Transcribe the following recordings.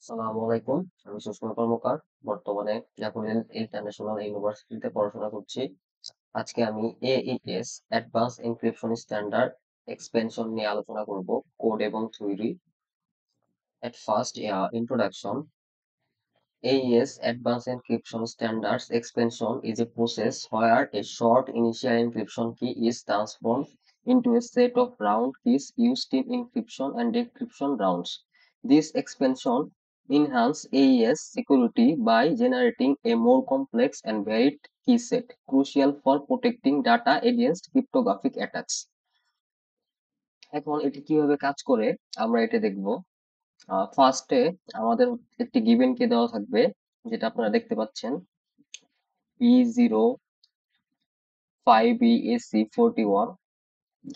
আসসালামু আলাইকুম। আমি সুস্মিতা কর্মকার। বর্তমানে জাফর ইন্টারন্যাশনাল ইউনিভার্সিটিতে পড়াশোনা করছি। আজকে আমি AES advance encryption standard expansion নিয়ে আলোচনা করব, কোড এবং theory. At first, introduction. AES Advanced Encryption Standards expansion is a process where a short initial encryption key is transformed into a set of round keys used in encryption and decryption rounds. This expansion enhances AES security by generating a more complex and varied key set, crucial for protecting data against cryptographic attacks. এখন এটি কিভাবে কাজ করে আমরা এটা দেখব। ফার্স্টে আমাদের একটি গিভেন কে দেওয়া থাকবে, যেটা আপনারা দেখতে পাচ্ছেন, P05EAC41,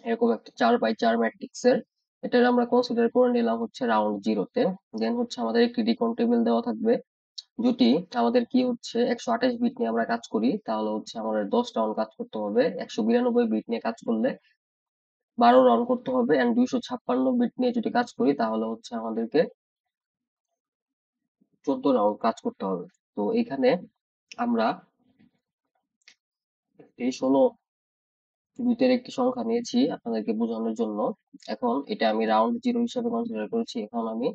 এরকম একটা 4x4 ম্যাট্রিক্সের। এটা আমরা কনসিডার করে নিলাম হচ্ছে রাউন্ড জিরোতে। দেন হচ্ছে আমাদের একটি রিকন টেবিল দেওয়া থাকবে। যদি আমাদের কি হচ্ছে 128 বিট নিয়ে আমরা কাজ করি, তাহলে হচ্ছে আমাদের 10 রাউন্ড কাজ করতে হবে। 192 বিট নিয়ে কাজ করলে 12 রাউন্ড করতে হবে। এন্ড 256 বিট নিয়ে যদি কাজ করি, তাহলে হচ্ছে আমাদেরকে 14 রাউন্ড কাজ করতে হবে। তো এখানে আমরা এই 16 বিটের একটি সংখ্যা নিয়েছি আপনাদেরকে বোঝানোর জন্য। এখন এটা আমি রাউন্ড জিরো হিসাবে কনসিডার করেছি। এখন আমি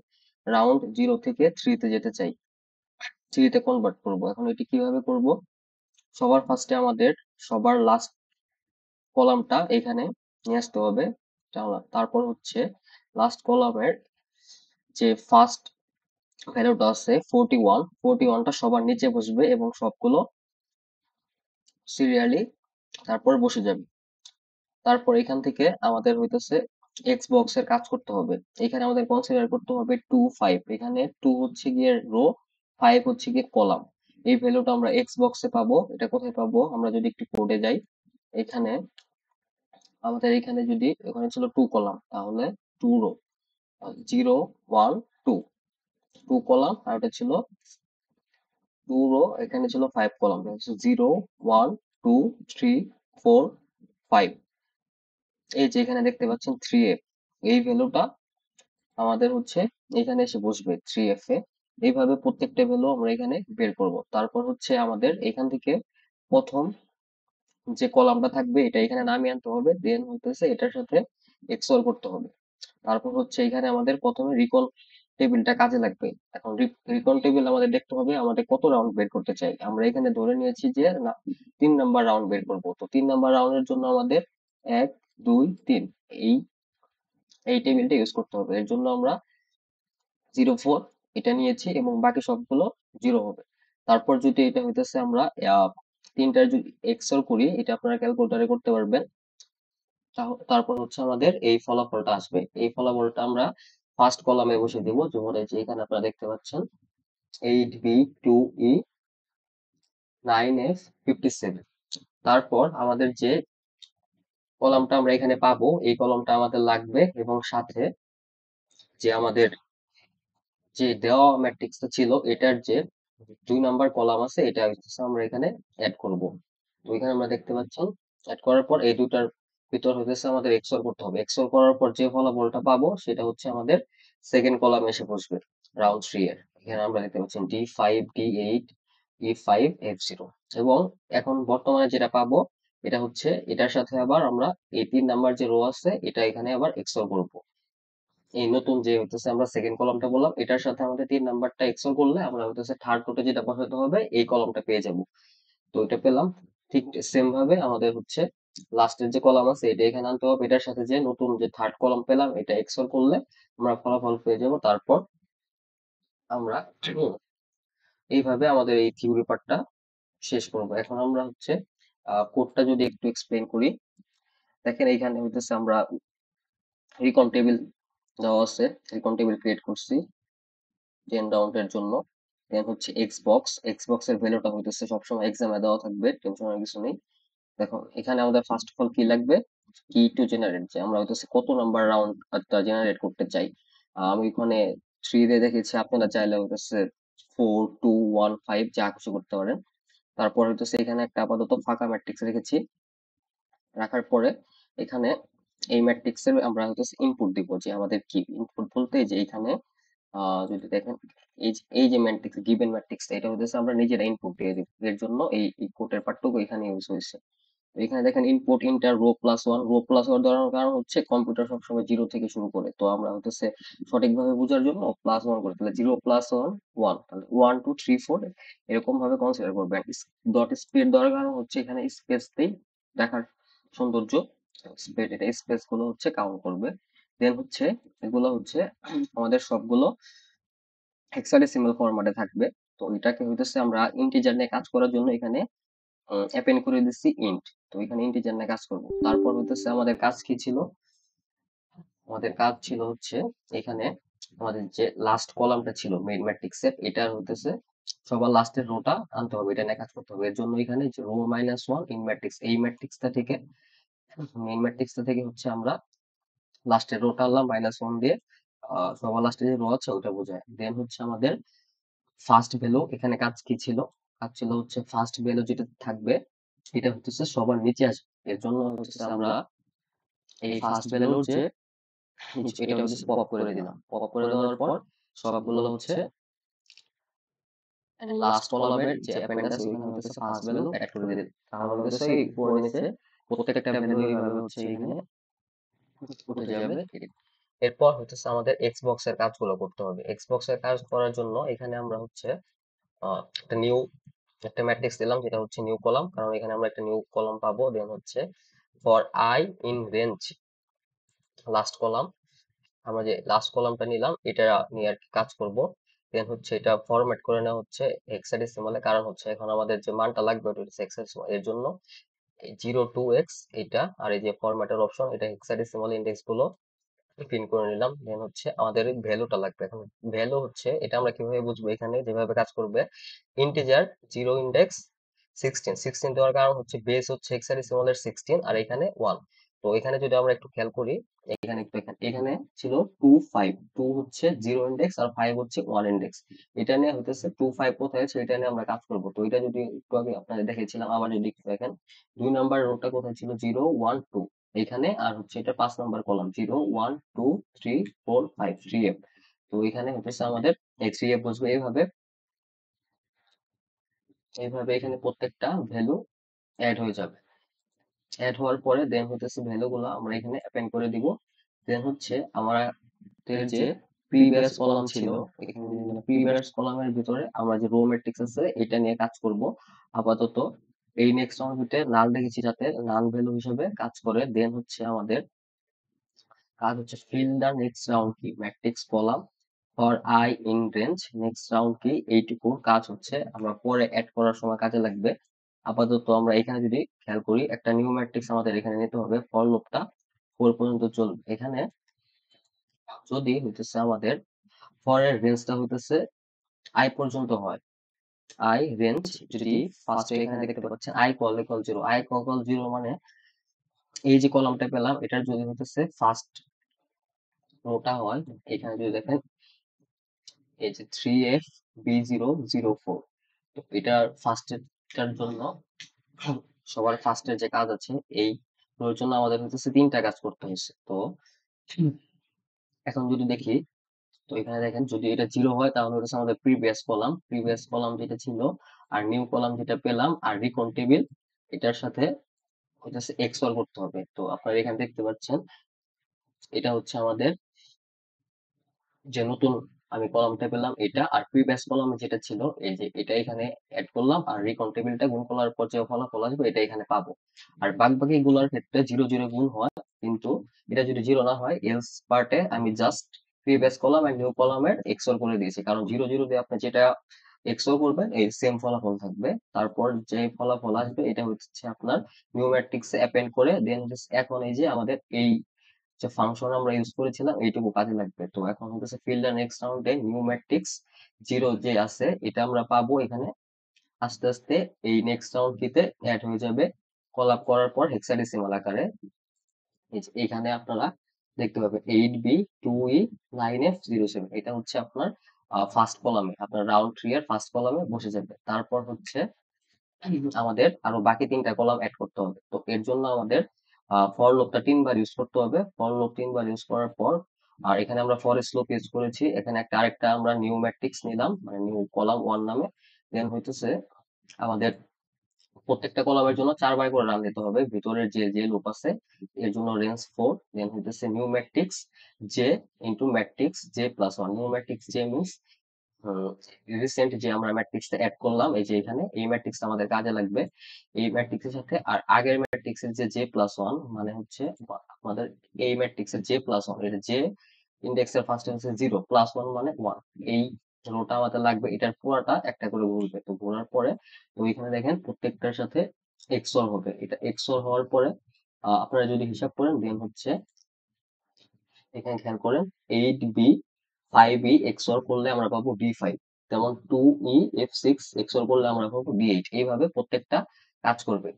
রাউন্ড জিরো থেকে থ্রিতে যেতে চাই, থ্রিতে কনভার্ট করব। এখন এটি কিভাবে করব? সবার ফার্স্টে আমাদের সবার লাস্ট কলামটা এখানে নিয়ে আসতে হবে। তারপর হচ্ছে লাস্ট কলামের যে ফার্স্ট ভ্যালুটা আছে 41, 41টা সবার নিচে বসবে এবং সবগুলো সিরিয়ালি তারপর বসে যাবে। তারপর এখান থেকে আমাদের হইতেছে এক্স বক্সের কাজ করতে হবে। এখানে আমাদের কনসিডার করতে হবে 2 5। এখানে 2 হচ্ছে গিয়ে রো, 5 হচ্ছে গিয়ে কলাম। এই ভ্যালুটা আমরা এক্স বক্সে পাবো। এটা কোথায় পাবো? আমরা যদি একটু কোডে যাই, এখানে আমাদের এখানে যদি এখানে ছিল 2 কলাম, তাহলে 2 রো, 0 1 2, 2 কলাম। আর এটা ছিল 2 রো, এখানে ছিল 5 কলাম। 0 1 2 3 4 5। এই যে এখানে দেখতে পাচ্ছেন 3f, এই ভ্যালুটা আমাদের হচ্ছে এখানে এসে বসবে 3f এ। এইভাবে প্রত্যেকটা ভ্যালু আমরা এখানে বের করব। তারপর হচ্ছে আমাদের এখান থেকে প্রথম যে কলামটা থাকবে এটা এখানে নামিয়ে আনতে হবে। দেন হইতেছে এটার সাথে এক্সঅর করতে হবে। তারপর হচ্ছে এখানে আমাদের প্রথমে রিকল টেবিলটা কাজে লাগবে। এখন রিকল টেবিল আমাদের দেখতে হবে আমাদের কত রাউন্ড বের করতে চাই। আমরা এখানে ধরে নিয়েছি যে না, 3 নাম্বার রাউন্ড বের করব। তো 3 নাম্বার রাউন্ডের জন্য আমাদের 1 2 3 এই এই টেবিলটা ইউজ করতে হবে। এর জন্য আমরা 0 4 এটা নিয়েছি এবং বাকি সবগুলো জিরো হবে। তারপর যদি এটা হইতেছে আমরা তিনটার যদি এক্সর করি, এটা আপনারা ক্যালকুলেটরে করতে পারবেন। তারপর হচ্ছে আমাদের এই ফলাফলটা আসবে। এই ফলাফলটা আমরা ফার্স্ট কলামে বসে দিব, যেমন এই যে এখানে আপনারা দেখতে পাচ্ছেন 8B2E9F57। তারপর আমাদের যে কলামটা আমরা এখানে পাবো, এই কলামটা আমাদের লাগবে এবং সাথে যে আমাদের যে দেওয়া ম্যাট্রিক্সটা ছিল এটার যে 2 নাম্বার কলাম আছে, এটা হচ্ছে আমরা এখানে অ্যাড করব। তো এখানে আমরা দেখতে পাচ্ছেন অ্যাড করার পর এই দুটার ভিতর হতেছে আমাদের এক্সঅর করতে হবে। এক্সঅর করার পর যে ফলাফলটা পাবো সেটা হচ্ছে আমাদের সেকেন্ড কলামে এসে বসবে রাউন্ড থ্রি এর। এখানে আমরা দেখতে পাচ্ছেন D5 D8 E5 F0। এবং এখন বর্তমানে যেটা পাবো এটা হচ্ছে এটার সাথে আবার আমরা এই 3 নাম্বার যে রো আছে এটা এখানে আবার এক্সঅর করব। এই নতুন যে হইতেছে আমরা সেকেন্ড কলামটা বললাম, এটার সাথে আমাদের 3 নাম্বারটা এক্সেল করলে আমরা হইতেছে থার্ড রোতে যেটা বসাতে হবে এই কলামটা পেয়ে যাব। তো এটা পেলাম। ঠিক সেম ভাবে আমাদের হচ্ছে লাস্টের যে কলাম আছে এটা এখানে আনতে হবে। এটার সাথে যে নতুন যে থার্ড কলাম পেলাম এটা এক্সেল করলে আমরা ফলাফল পেয়ে যাব। তারপর আমরা এইভাবে আমাদের এই থিওরি পার্টটা শেষ করব। এখন আমরা হচ্ছে কোডটা যদি একটু এক্সপ্লেন করি। দেখেন এইখানে হইতেছে আমরা রিকন টেবিল দেওয়া আছে, রিকন টেবিল ক্রিয়েট করছি 10 রাউন্ডের জন্য। দেন হচ্ছে এক্স বক্স এর ভ্যালুটা হইতেছে সবসময় এক্সামে দেওয়া থাকবে, টেনশনের কিছু নেই। দেখো এখানে আমাদের ফার্স্ট অফ অল কি লাগবে, কি টু জেনারেট, যে আমরা হইতেছে কত নাম্বার রাউন্ড জেনারেট করতে চাই। আমি ওখানে 3 দিয়ে দেখেছি, আপনারা চাইলে হইতেছে 4 2 1 5 যা কিছু করতে পারেন। তারপর হইতেছে এখানে একটা আপাতত ফাঁকা ম্যাট্রিক্স রেখেছি। রাখার পরে এখানে এই ম্যাট্রিক্সের আমরা হইতেছে ইনপুট দিব, যে আমাদের কি ইনপুট বলতে, যে এখানে যদি দেখেন এই যে ম্যাট্রিক্স গিভেন ম্যাট্রিক্স এটা হচ্ছে আমরা নিজেরা ইনপুট দিয়ে দিব, এর জন্য এই কোটের পার্টটুকু এখানে ইউজ হয়েছে। তো এখানে দেখেন input enter row plus one ধরার কারণ হচ্ছে কম্পিউটার সবসময় জিরো থেকে শুরু করে, তো আমরা হচ্ছে সঠিকভাবে বোঝার জন্য প্লাস ওয়ান করে, তাহলে 0 + 1 1, তাহলে 1 2 3 4 এরকম ভাবে কনসিডার করবেন। ডট স্পেস দেওয়ার কারণ হচ্ছে এখানে স্পেস দেই দেখার সৌন্দর্য, স্পেস এটা স্পেস গুলো কাউন্ট করবে। দেন এগুলো আমাদের সবগুলো হেক্সাডেসিমাল ফরম্যাটে থাকবে। তো এটাকে আমরা ইন্টিজার নিয়ে কাজ করার জন্য এখানে অ্যাপেন্ড করে দিচ্ছি ইন্ট। তো এখানে ইন্টিজার নিয়ে কাজ করব। তারপর আমাদের কাজ কি ছিল, আমাদের কাজ ছিল এখানে আমাদের যে লাস্ট কলামটা ছিল মেইন ম্যাট্রিক্সের, এটা সবার লাস্টের রোটা আনতে হবে, এটা নিয়ে কাজ করতে হবে। এর জন্য এখানে যে রো -1 ইন ম্যাট্রিক্স, এই ম্যাট্রিক্সটা থেকে মেইন ম্যাট্রিক্সটা থেকে আমরা লাস্টের রোটা আনলাম -1 দিয়ে, সবার লাস্টে যে রো আছে ওটা বোঝায়। দেন আমাদের ফার্স্ট ভ্যালু, এখানে কাজ কি ছিল, কাজ ছিল ফার্স্ট ভ্যালু যেটা থাকবে এটা সবার নিচে আসবে। এর জন্য আমরা এই ফার্স্ট ভ্যালুর যে এটা পপ করে দিলাম, পপ করে দেওয়ার পর সবগুলো লাস্ট কলামের যে অ্যাপেন্ড আছে ওইখানে ফার্স্ট ভ্যালু অ্যাড করে দিলাম, তাহলে এই উপরে নিচে প্রত্যেকটা ভ্যালু এইভাবে এখানে উঠে যাবে। এরপর আমাদের এক্সবক্স এর কাজগুলো করতে হবে। এক্সবক্স এর কাজ করার জন্য এখানে আমরা একটা নিউ একটা ম্যাট্রিক্স দিলাম, যেটা নিউ কলাম, কারণ এখানে আমরা একটা নিউ কলাম পাবো। Then for i in range last column, আমরা যে লাস্ট কলামটা নিলাম এটা নিয়ে আর কি কাজ করব। দেন এটা ফরম্যাট করে নেওয়া হেক্সাডেসিমালে, কারণ এখন আমাদের যে মানটা লাগবে ওটা হেক্সাডেসিমাল, এর জন্য 0 2 x এটা, আর এই যে ফরম্যাটের অপশন এটা হেক্সাডেসিমাল ইন্ডেক্স গুলো প্রিন্ট করে নিলাম। দেন আমাদের ভ্যালুটা লাগবে। এখন ভ্যালু এটা আমরা কিভাবে বুঝবো, এখানে যেভাবে কাজ করবে ইন্টিজার 0 ইন্ডেক্স 16 দেওয়ার কারণ বেস হেক্সাডেসিমাল এর 16 আর এখানে 1। তো এখানে যদি আমরা একটু খেয়াল করি, এখানে ছিল 2 5, 2 0 ইন্ডেক্স আর 5 1 ইন্ডেক্স, এটা নিয়ে 2 5 কোথায় আছে এটা নিয়ে আমরা কাজ করব। তো এটা যদি একটু আগে আপনাদের দেখেছিলাম, আবার যদি একটু দেখেন 2 নাম্বার রোটা কোথায় ছিল 0 1 2 এখানে, আর এটা 5 নাম্বার কলাম 0 1 2 3 4 5 3f। তো এখানে আমাদের এই 3f বসবে এইভাবে, এখানে প্রত্যেকটা ভ্যালু অ্যাড হয়ে যাবে। অ্যাড হওয়ার পরে দেন ভ্যালু গুলো আমরা এখানে অ্যাপেন্ড করে দিব। দেন আমাদের যে প্রিভিয়াস কলাম ছিল, এখানে প্রিভিয়াস কলামের ভিতরে আমরা যে রো ম্যাট্রিক্স আছে এটা নিয়ে কাজ করব আপাতত। এই নেক্সট রাউন্ডে নাল দেখেছি যাতে নাল ভ্যালু হিসেবে কাজ করে। দেন আমাদের কাজ ফিল দা নেক্সট রাউন্ড কি matrix column for i in range next round কি, এইটুকু কাজ আমরা পরে অ্যাড করার সময় কাজে লাগবে। আপাতত আমরা এখানে যদি খেয়াল করি একটা নিউ ম্যাট্রিক্স আমাদের এখানে নিতে হবে, ফর লুপটা 4 পর্যন্ত চলবে। এখানে যদি আমাদের ফর এর রেঞ্জটা আই পর্যন্ত হয়, আই রেঞ্জ যদি ফার্স্টে এখানে দেখতে পাচ্ছেন I call equal 0, I call 0 মানে এই যে কলামটা পেলাম এটার যদি ফার্স্ট রোটা হয়, এখানে যদি দেখেন এই যে 3FB004, তো এটার ফার্স্টের জন্য সবার ফার্স্টের যে কাজ আছে এই রোর জন্য আমাদের তিনটা কাজ করতে হয়েছে। তো এখন যদি দেখি, তো এখানে দেখেন যদি এটা 0 হয় তাহলে আমাদের প্রিভিয়াস কলাম যেটা ছিল আর নিউ কলাম যেটা পেলাম আর রিকন টেবিল এটার সাথে XOR করতে হবে। তো আপনারা এখানে দেখতে পাচ্ছেন এটা আমাদের যে নতুন আমি কলামটা পেলাম এটা, আর প্রিভিয়াস কলামে যেটা ছিল এই যে এটা এখানে অ্যাড করলাম, আর রিকন টেবিলটা গুণ করার পর যে ফলাফল আসবে এটা এখানে পাবো। আর বাকি গুলোর ক্ষেত্রে 0 0 গুণ হয়, কিন্তু এটা যদি 0 না হয় এলস পার্টে আমি জাস্ট প্রিভিয়াস কলাম আর নিউ কলামের XOR করে দিয়েছি, কারণ 0 0 দিয়ে আপনি যেটা XOR করবেন এই সেম ফলাফল থাকবে। তারপর যে ফলাফল আসবে এটা আপনার নিউ ম্যাট্রিক্সে অ্যাপেন্ড করে দেন এখন এই যে আমাদের এই যে ফাংশন আমরা ইউজ করেছিলাম এইটুকু কাজে লাগবে। তো এখন ফিল দ্য নেক্সট রাউন্ডে নিউ ম্যাট্রিক্স 0 যে আছে এটা আমরা পাবো এখানে আস্তে আস্তে এই নেক্সট রাউন্ড কিতে অ্যাড হয়ে যাবে কলাপ করার পর হেক্সাডেসিমাল আকারে। এখানে আপনারা দেখতে পাবেন 8B2E9F07, এটা আপনার ফার্স্ট কলামে আপনার রাউন্ড 3 এর ফার্স্ট কলামে বসে যাবে। তারপর আমাদের আরো বাকি 3টা কলাম অ্যাড করতে হবে। তো এর জন্য আমাদের ফর লুপটা 3 বার ইউজ করতে হবে। ফর লুপ 3 বার ইউজ করার পর আর এখানে আমরা ফর স্লুপ ইউজ করেছি, এখানে আরেকটা আমরা নিউ ম্যাট্রিক্স নিলাম, মানে নিউ কলাম 1 নামে। দেন হইতেছে আমাদের প্রত্যেকটা কলামের জন্য 4 বার করে রান দিতে হবে, ভিতরের যে যে লুপ আছে এর জন্য রেঞ্জ 4। দেন হইতেছে new matrix J into matrix J plus 1। New matrix J means recent যে আমরা ম্যাট্রিক্সটা অ্যাড করলাম, এই যে এখানে এই ম্যাট্রিক্সটা আমাদের কাজে লাগবে এই ম্যাট্রিক্সের সাথে। আর আগের ম্যাট্রিক্সের যে জে প্লাস 1 মানে হচ্ছে আমাদের এই ম্যাট্রিক্সের জে প্লাস 1, এটা জে ইন্ডেক্সের ফার্স্ট হচ্ছে 0 প্লাস 1 মানে 1। এই রোটা আমাদের লাগবে, এটার পুরাটা একটা করে ঘুরবে। তো ঘোরার পরে তো এখানে দেখেন প্রত্যেকটার সাথে এক্সঅর হবে। এটা এক্সঅর হওয়ার পরে আপনারা যদি হিসাব করেন দেন হচ্ছে এখানে খেয়াল করেন 8b 5e XOR করলে আমরা পাবো b5। যেমন 2e f6 XOR করলে আমরা পাবো b8। এইভাবে প্রত্যেকটা কাজ করবে।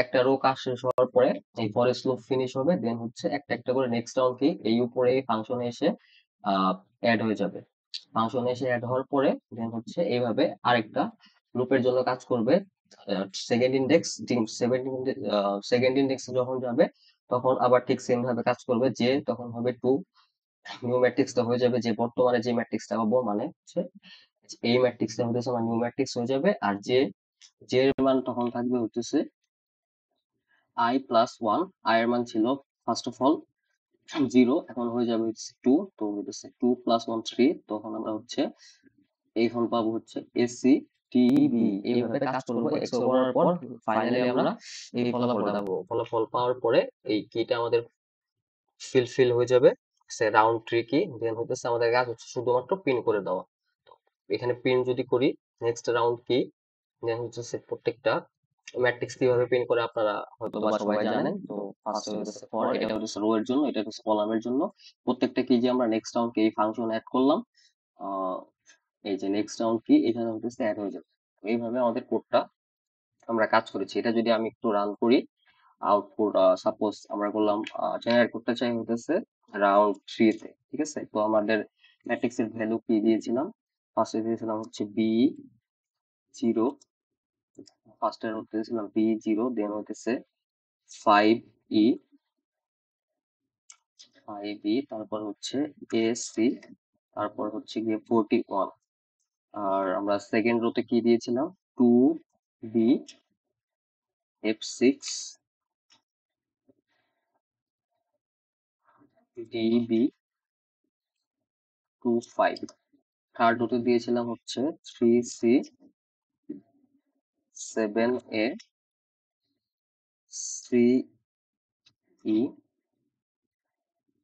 একটা রো কাজ শেষ হওয়ার পরে এই ফরেস্ট লুপ ফিনিশ হবে। দেন হচ্ছে একটা একটা করে নেক্সট রাউন্ড কি এই উপরে এই ফাংশনে এসে অ্যাড হয়ে যাবে। ফাংশনে এসে অ্যাড হওয়ার পরে দেন হচ্ছে এইভাবে আরেকটা লুপের জন্য কাজ করবে। সেকেন্ড ইন্ডেক্স সেকেন্ড ইন্ডেক্স যখন যাবে তখন আবার ঠিক সেম ভাবে কাজ করবে, যে তখন হবে 2। নিউ ম্যাট্রিক্সটা হয়ে যাবে যে বর্তমানে যে ম্যাট্রিক্সটা পাবো, মানে হচ্ছে এই ম্যাট্রিক্সটা হতেছে আমার নিউ ম্যাট্রিক্স হয়ে যাবে। আর যে যে এর মান তখন থাকবে হতেছে i প্লাস 1। i এর মান ছিল ফার্স্ট অফ অল 0, এখন হয়ে যাবে হচ্ছে 2। তো হতেছে 2 প্লাস 1 3। তখন আমরা হচ্ছে এখন পাবো হচ্ছে এসি টিবি। এইভাবে কাজ করবো এক্সপ্লোর করার পর ফাইনালি আমরা এই ফলাফলটা পাবো। ফলাফল পাওয়ার পরে এই কিটা আমাদের ফিল হয়ে যাবে, সে রাউন্ড ট্রি কি। দেন হতেছে আমাদের কাজ হচ্ছে শুধুমাত্র পিন করে দেওয়া। তো এখানে পিন যদি করি নেক্সট রাউন্ড কি, দেন হচ্ছে প্রত্যেকটা ম্যাট্রিক্স কিভাবে পিন করে আপনারা হয়তো বা সবাই জানেন। তো ফার্স্টে হচ্ছে ফর, এটা হচ্ছে রো এর জন্য, এটা হচ্ছে কলামের জন্য। প্রত্যেকটা কি যে আমরা নেক্সট রাউন্ড কি এই ফাংশন অ্যাড করলাম, এই যে নেক্সট রাউন্ড কি এখানে হচ্ছে অ্যাড হয়ে যাবে। তো এইভাবে আমাদের কোডটা আমরা কাজ করেছি। এটা যদি আমি একটু রান করি আউটপুট, সাপোজ আমরা করলাম জেনারেট করতে চাই হতেছে রাউন্ড 3 তে, ঠিক আছে। তো আমাদের ম্যাট্রিক্স এর ভ্যালু কি দিয়েছিলাম, ফার্স্টে দিয়েছিলাম হচ্ছে b0, ফার্স্টে দিয়েছিলাম b0, দেন হতেছে 5e 5e, তারপর হচ্ছে ac, তারপর হচ্ছে গিয়ে 41। আর আমরা সেকেন্ড রোতে কি দিয়েছিলাম 2b f6 db 25। থার্ড রোতে দিয়েছিলাম হচ্ছে 3c 7a 3e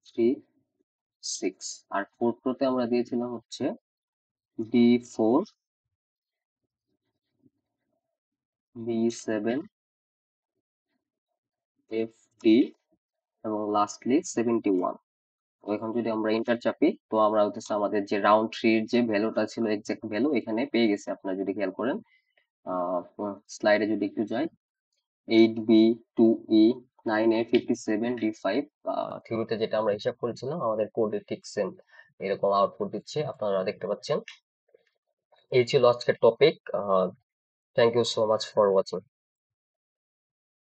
36। আর ফোর্থ রোতে আমরা দিয়েছিলাম হচ্ছে d4 b7 fd এবং লাস্টলি 71। তো এখন যদি আমরা এন্টার চাপি তো আমরা হচ্ছে আমাদের যে রাউন্ড থ্রির যে ভ্যালুটা ছিল এক্সাক্ট ভ্যালু এখানে পেয়ে গেছি। আপনারা যদি খেয়াল করেন স্লাইডে যদি একটু যাই, 8b 2e 9a 57 d5, থিওরিতে যেটা আমরা হিসাব করেছিলাম আমাদের কোডে ঠিক সেম এরকম আউটপুট দিচ্ছে, আপনারা দেখতে পাচ্ছেন। এই ছিল আজকের topic. Thank you so much for watching.